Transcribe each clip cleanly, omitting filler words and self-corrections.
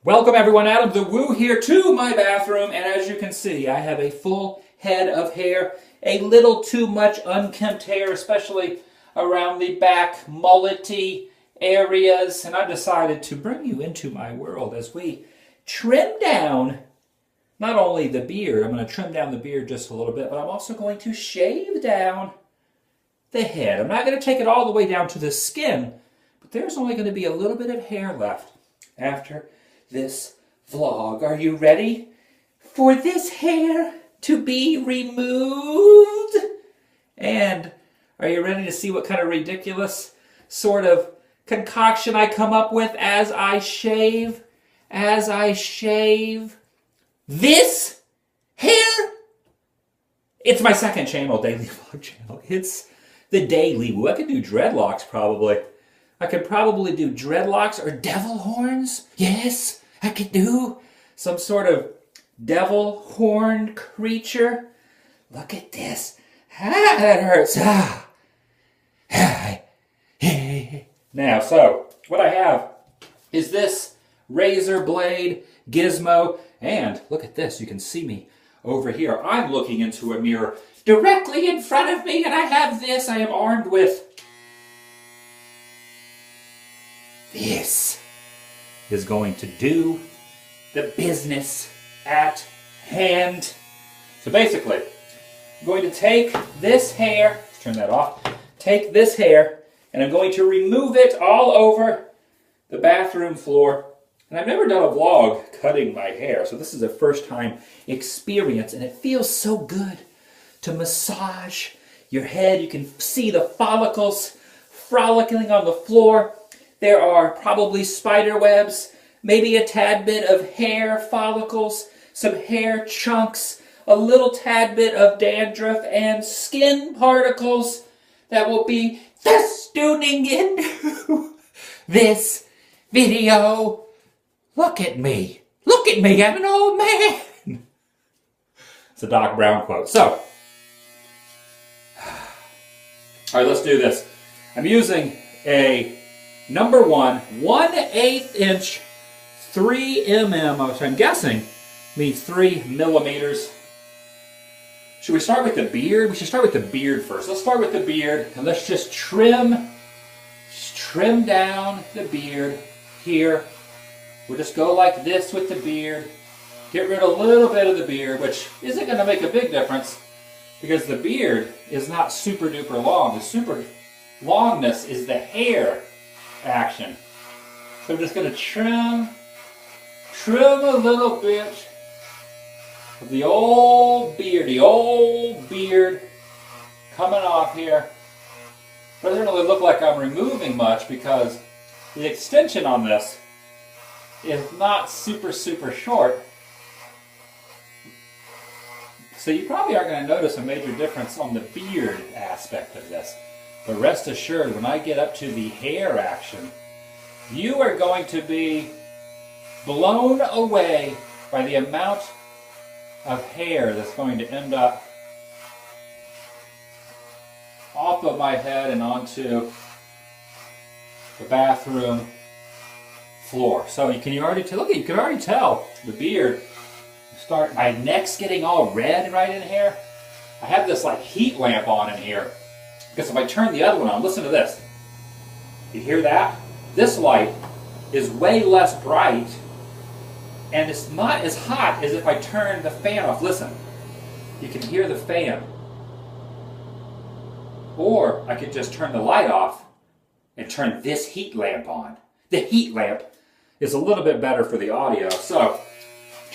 Welcome everyone, AdamTheWoo here to my bathroom, and as you can see, I have a full head of hair, a little too much unkempt hair, especially around the back mullety areas, and I've decided to bring you into my world as we trim down not only the beard. I'm going to trim down the beard just a little bit, but I'm also going to shave down the head. I'm not going to take it all the way down to the skin, but there's only going to be a little bit of hair left after this vlog. Are you ready for this hair to be removed? And are you ready to see what kind of ridiculous sort of concoction I come up with as I shave this hair? It's my second channel, daily vlog channel. It's the Daily Woo. I could do dreadlocks probably. I could probably do dreadlocks or devil horns. Yes, I could do some sort of devil horned creature. Look at this. Ah, that hurts. Ah. Now, so what I have is this razor blade gizmo, and look at this. You can see me over here. I'm looking into a mirror directly in front of me, and I have this. I am armed with this. Is going to do the business at hand. So basically, I'm going to take this hair, let's turn that off, take this hair, and I'm going to remove it all over the bathroom floor. And I've never done a vlog cutting my hair, so this is a first time experience, and it feels so good to massage your head. You can see the follicles frolicking on the floor. There are probably spider webs, maybe a tad bit of hair follicles, some hair chunks, a little tad bit of dandruff, and skin particles that will be festooning into this video. Look at me. Look at me. I'm an old man. It's a Doc Brown quote. So, all right, let's do this. I'm using a number 1/8 inch 3 mm, which I'm guessing means 3 millimeters. Should we start with the beard? We should start with the beard first. Let's start with the beard, and let's just trim down the beard here. We'll just go like this with the beard. Get rid of a little bit of the beard, which isn't going to make a big difference because the beard is not super duper long. The super longness is the hair action. So I'm just going to trim a little bit of the old beard coming off here. But it doesn't really look like I'm removing much because the extension on this is not super short. So you probably aren't going to notice a major difference on the beard aspect of this. But rest assured, when I get up to the hair action, you are going to be blown away by the amount of hair that's going to end up off of my head and onto the bathroom floor. So you can already tell the beard. My neck's getting all red right in here. I have this like heat lamp on in here. Because if I turn the other one on, listen to this. You hear that? This light is way less bright, and it's not as hot as if I turn the fan off. Listen, you can hear the fan. Or I could just turn the light off and turn this heat lamp on. The heat lamp is a little bit better for the audio. So,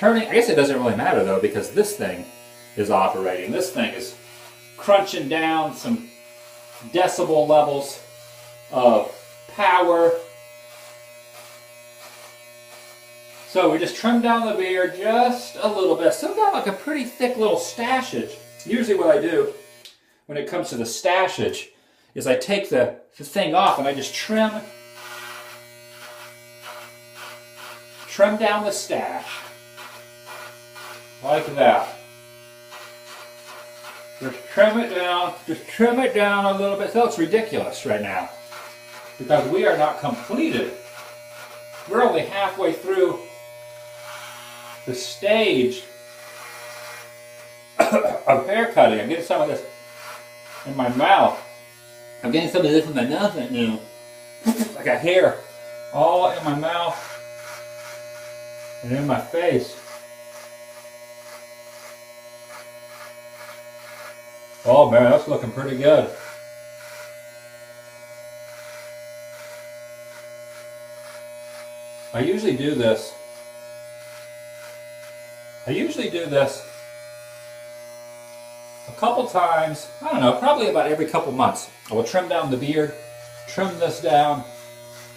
I guess it doesn't really matter though, because this thing is operating. This thing is crunching down some decibel levels of power. So we just trim down the beard just a little bit. Still got like a pretty thick little stashage. Usually what I do when it comes to the stashage is I take the thing off and I just trim down the stash. Like that. Just trim it down a little bit. So it's ridiculous right now because we are not completed. We're only halfway through the stage of hair cutting. I'm getting some of this in my mouth. I'm getting some of this in my mouth right now. I got hair all in my mouth and in my face. Oh man, that's looking pretty good. I usually do this a couple times, I don't know, probably about every couple months. I will trim down the beard, trim this down,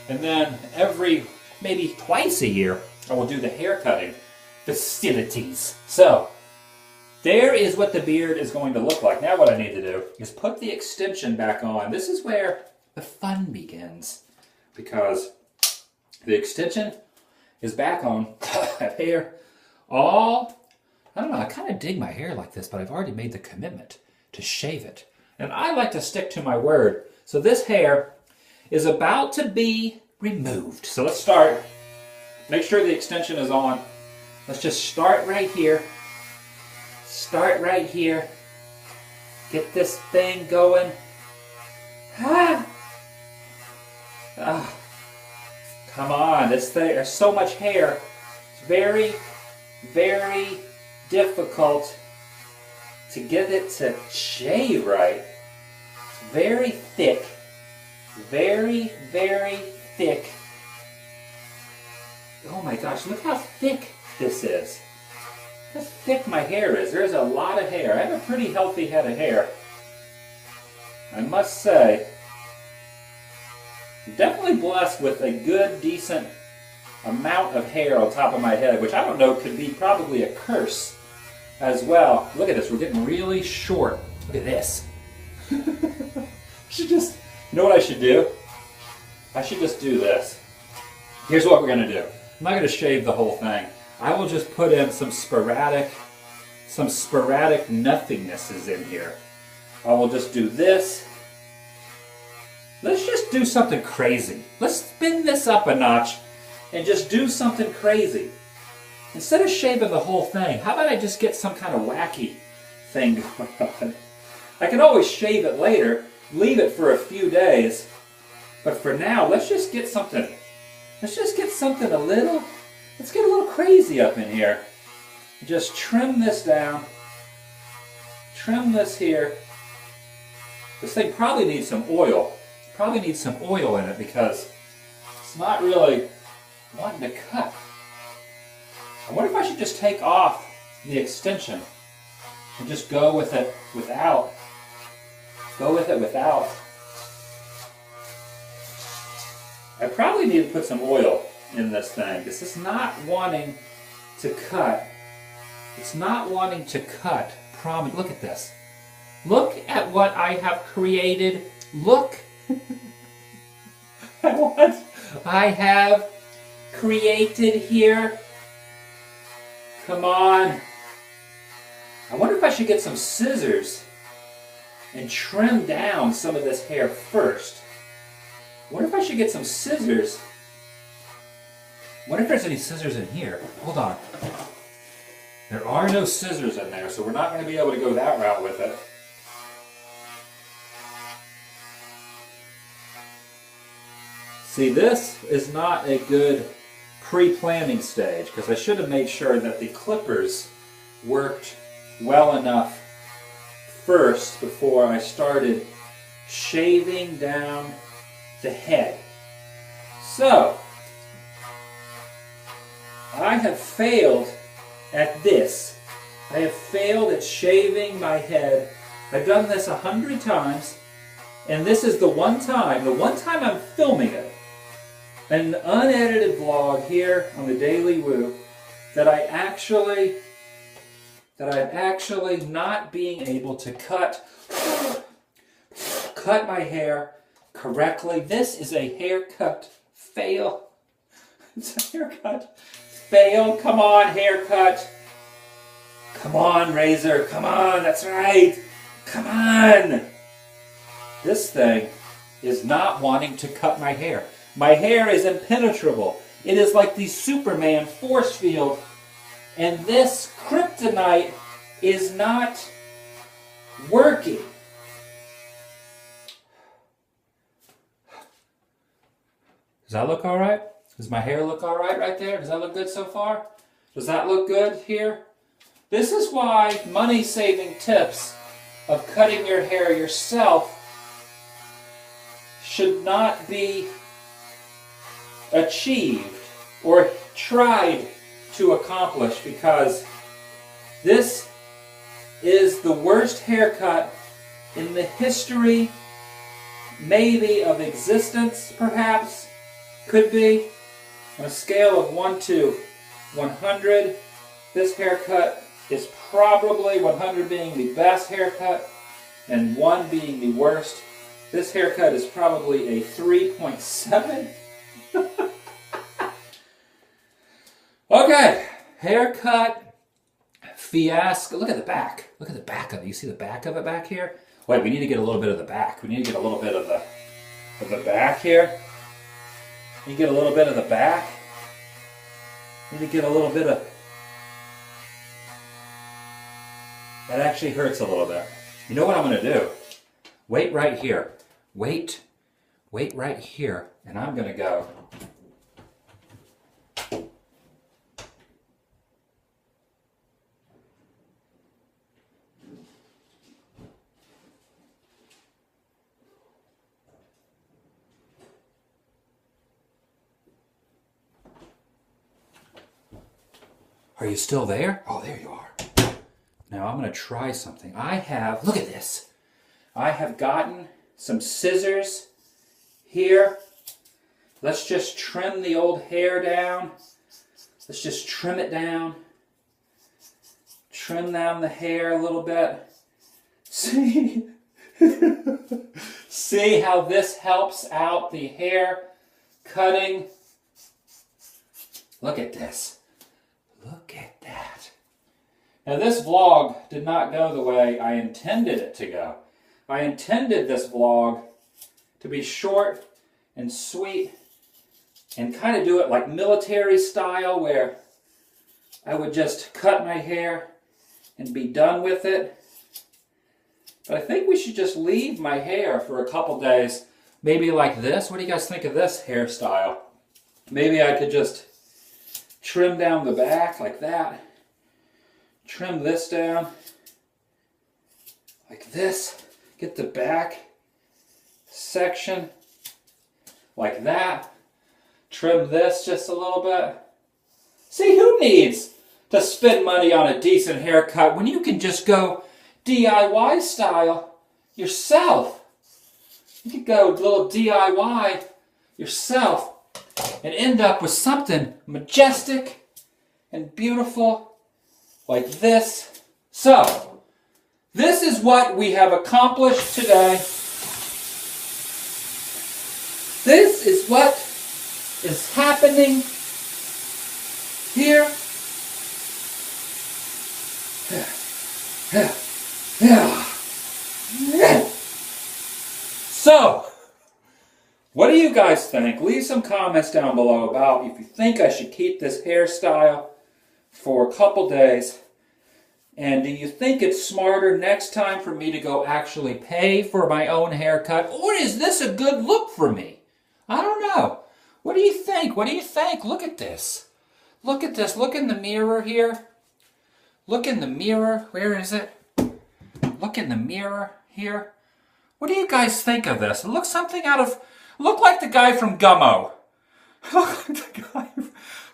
and then every, maybe twice a year, I will do the hair cutting festivities. So, there is what the beard is going to look like. Now what I need to do is put the extension back on. This is where the fun begins, because the extension is back on. Hair all, I don't know, I kind of dig my hair like this, but I've already made the commitment to shave it. And I like to stick to my word. So this hair is about to be removed. So let's start. Make sure the extension is on. Let's just start right here. Start right here. Get this thing going. Ah. Ah. Come on, this thing, there's so much hair. It's very, very difficult to get it to shave right. It's very thick. Very, very thick. Oh my gosh, look how thick this is. Look how thick my hair is. There's a lot of hair. I have a pretty healthy head of hair, I must say. I'm definitely blessed with a good, decent amount of hair on top of my head, which I don't know could be probably a curse as well. Look at this, we're getting really short. Look at this. Should just, you know what I should do? I should just do this. Here's what we're going to do. I'm not going to shave the whole thing. I will just put in some sporadic nothingnesses in here. I will just do this. Let's just do something crazy. Let's spin this up a notch and just do something crazy. Instead of shaving the whole thing, how about I just get some kind of wacky thing going on? I can always shave it later, leave it for a few days, but for now, let's just get something. Let's just get something let's get a little crazy up in here. Just trim this down. Trim this here. This thing probably needs some oil. Probably needs some oil in it because it's not really wanting to cut. I wonder if I should just take off the extension and just go with it without. Go with it without. I probably need to put some oil in this thing. This is not wanting to cut. It's not wanting to cut. Look at this. Look at what I have created. Look at what I have created here. Come on. I wonder if I should get some scissors and trim down some of this hair first. I wonder if I should get some scissors. I wonder if there's any scissors in here. Hold on. There are no scissors in there, so we're not going to be able to go that route with it. See, this is not a good pre-planning stage because I should have made sure that the clippers worked well enough first before I started shaving down the head. So, I have failed at this. I have failed at shaving my head. I've done this 100 times, and this is the one time I'm filming it, an unedited vlog here on the Daily Woo, that I'm actually not being able to cut my hair correctly. This is a haircut fail. It's a haircut fail. Come on, haircut. Come on, razor. Come on, that's right. Come on. This thing is not wanting to cut my hair. My hair is impenetrable. It is like the Superman force field And this kryptonite is not working. Does that look all right? Does my hair look all right there? Does that look good so far? Does that look good here? This is why money-saving tips of cutting your hair yourself should not be achieved or tried to accomplish, because this is the worst haircut in the history, maybe of existence, perhaps, could be. On a scale of 1 to 100, this haircut is probably 100 being the best haircut and 1 being the worst. This haircut is probably a 3.7. Okay, haircut fiasco. Look at the back. Look at the back of it. You see the back of it back here? Wait, we need to get a little bit of the back. We need to get a little bit of the back here. You get a little bit of the back. Need to get a little bit of... That actually hurts a little bit. You know what I'm going to do? Wait right here. Wait right here. And I'm going to go... Are you still there? Oh, there you are. Now I'm going to try something. Look at this. I have gotten some scissors here. Let's just trim the old hair down. Let's just trim it down. Trim down the hair a little bit. See? See how this helps out the hair cutting? Look at this. Look at that. Now this vlog did not go the way I intended it to go. I intended this vlog to be short and sweet and kind of do it like military style, where I would just cut my hair and be done with it. But I think we should just leave my hair for a couple days, maybe like this. What do you guys think of this hairstyle? Maybe I could just trim down the back like that. Trim this down like this. Get the back section like that. Trim this just a little bit. See, who needs to spend money on a decent haircut when you can just go DIY style yourself? You could go a little DIY yourself and end up with something majestic and beautiful like this. So, this is what we have accomplished today. This is what is happening here. So, what do you guys think? Leave some comments down below about if you think I should keep this hairstyle for a couple days. And do you think it's smarter next time for me to go actually pay for my own haircut? Or is this a good look for me? I don't know. What do you think? What do you think? Look at this. Look at this. Look in the mirror here. Look in the mirror. Where is it? Look in the mirror here. What do you guys think of this? It looks something out of... Look like the guy from Gummo. Look like the guy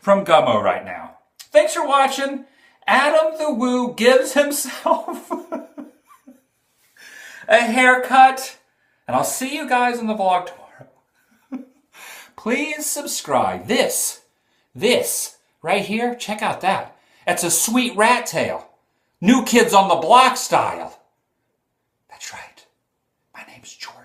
from Gummo right now. Thanks for watching. AdamTheWoo gives himself a haircut. And I'll see you guys in the vlog tomorrow. Please subscribe. This right here, check out that. That's a sweet rat tail. New Kids on the Block style. That's right. My name's George.